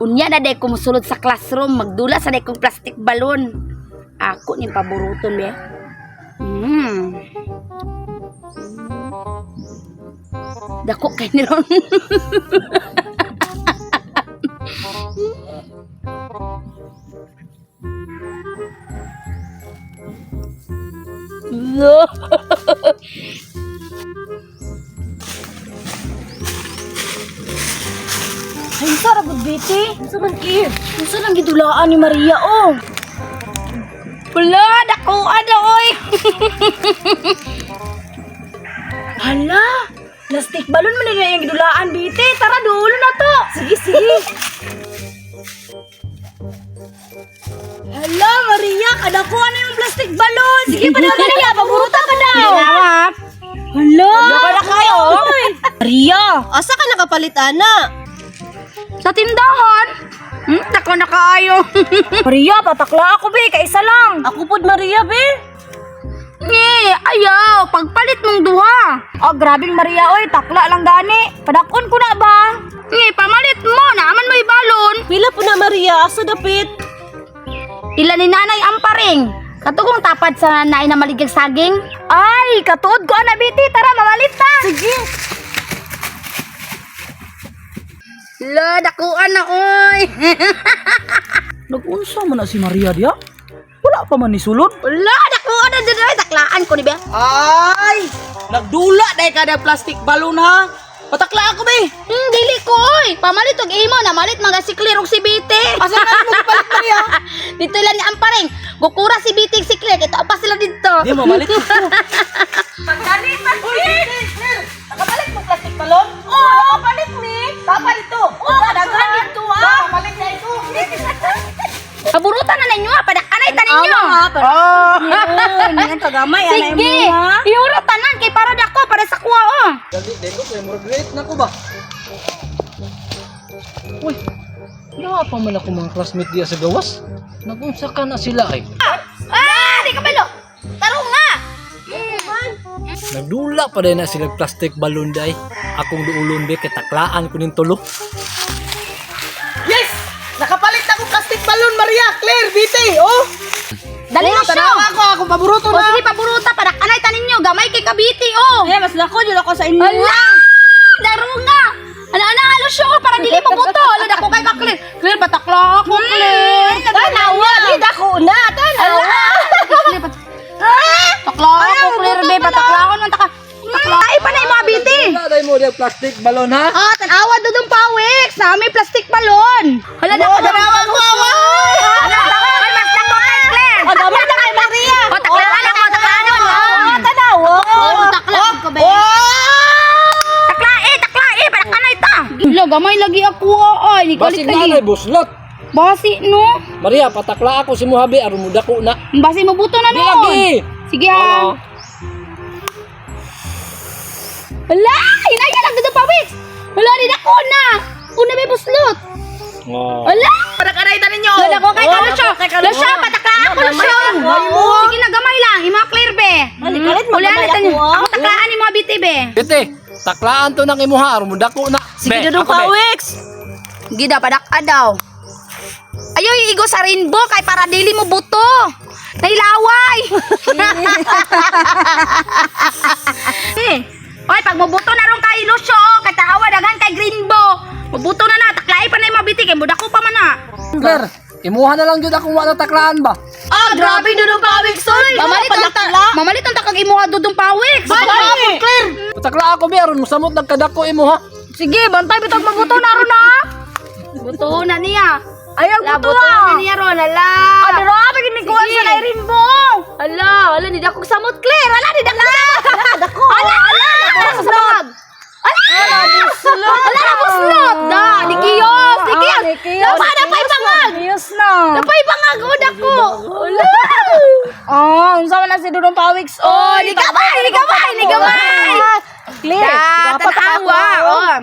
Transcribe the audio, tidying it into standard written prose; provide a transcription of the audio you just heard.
Unya na day kumusulod sa classroom, magdula sa day kong plastic balloon. Ako ni paboruton be. Dako kay ni ron. No. Ay, sarap biti. Unsa man ki? Unsa lang gidulaan ni Maria oh? Wala, dako ano oy. Hala, plastic balloon man na yung gidulaan biti. Tara dulo na to. Sige, sige. Hala, Maria, kadakuha na yung plastic balloon. Sige pa daw, Maria, paburuta ka daw. Salamat. Hala, Dako na kayo. Maria, asa ka nakapalit ana? Sa tindahan. Dako na kaayo. Maria, patakla ako be, kaisa lang. Ako pod Maria be. Ni, ayaw, pagpalit mong duha. Oh, grabing Maria oy, takla lang gani. Padakon ko na ba? Ni, pamalit mo, naaman mo ibalon. Pila po na Maria, asa dapit? Ila ni nanay amparing. Katugong tapad sa nanay na maligag saging. Ay, katuod ko ana biti, tara mamalit ta. Sige. La, dakuan na oy. Nag-unsa man na si Maria dia? Wala pa man ni sulod. La, dakuan na dyan. Taklaan ko ni be. Ay! Nagdula dahil kada plastic balloon ha. Patakla ako be. Dili ko oy. Pamalit og imo na malit mga si Clear og si Biti. Asa ka mo gipalit Maria? Dito lang ni amparing. Gukura si Biti si Clear. Ito pa sila dito. Di mo malit ko. Pagdali pa. Nakapalit mo plastic balon? Oo, nakapalit mi. Papalit to. Oo, daghan dito ah. Nakapalit na ito. Paburutan na ninyo ha. Padakanay ta ninyo. Yan kagamay anay mo Sige. ha. Iuro tanan kay para dako para sa kuha oh. Dali, deko kay mo regret na ko ba? Uy. Wala pa man ako mga classmate diya sa gawas. Nag-unsa ka na sila ay. Di ka balo. Tarong nga. Nagdula pa din na sila plastic balloon day. Akong duulon be kay taklaan ko ning tulo. Yes! Nakapalit ako plastic balloon, Maria, Claire, Biti, oh! Dali na siya. Tanawa ko, ako paboruto O na. sige paburuta. Padakanay ta ninyo. Gamay kay Kabiti oh. Eh, mas dako jud ako sa inyo. Ala! Darong nga! Ana halo siya ko para dili mo buto. Ala dako kay ka Clear. Clear patakla ako Clear. Tanawa, di dako na, tanawa. Takla ako Clear be patakla ako man taka. Takla ay panay mo Biti. Wala day mo dia plastic balloon ha. Ah, tanawa dudong pawik. Sa amin plastic balon. Hala dako Tanawa ko, away! Ay mas dako kay Clear. O gamay na kay Maria. O taklaan mo, taklaan mo. Tanawa. Oh, takla ko be. Takla padakanay ta. Lo gamay lagi ako ay ni Basi galit nanay lagi. buslot. Basi no. Maria, patakla ako si Muhabi aron mo dako na. Basi mo buto na Di no. lagi. Sige ha. Oo. Hala! Hinaya lang dito pawis! Hala, di dako na! Una may buslot! Oh. Hala! Padakanay ta ninyo. Hala ko kay Kalusyo! Lusyo! Pataklaan ko Lusyo! Sige na, gamay lang! Ima Clear be! Halikalit, Uli, magkamay ano tanyo? ako, ah. Ako taklaan ni mga biti be! Bete, taklaan to ng imuha aron mo dako na. Sige Be, dudong ako, be. pawiks. Gida, padaka daw! Ayaw, iigo sa rainbow kay para dili mo buto! Nailaway! Oy, pag mabuto na ron kay Lusyo, kay tahawa dagan kay Greenbow. Mabuto na na, taklay pa na yung mabiti, kay budako pa man na. Claire, imuha na lang jud akong wala taklaan ba? Ah, grabe dudong pawik, soy. Mamalit ang takag imuha dudong pawik. Claire! Patakla ako be aron mo samot nagkadako imuha. Sige, bantay bitag mabuto na ron na. Buto na niya. Ayaw La, buto buto na ah. niya ron, ala. Adoro, pagkinikuha Sige. sa kay Rainbow. Ala, di dakog samot, Claire. Ala, di dakog samot. Dako. Ala, sa sabag. Ala, buslot. Ala, buslot. Da, di kiyos, di kiyos. Napay bangag. Ayos na. Napay bangag, o dako. Ala. Oh, unsa man na si Dudong Pawiks. Oh, ligamay. Clear. Da, Dapat tanawa. ako. Oh.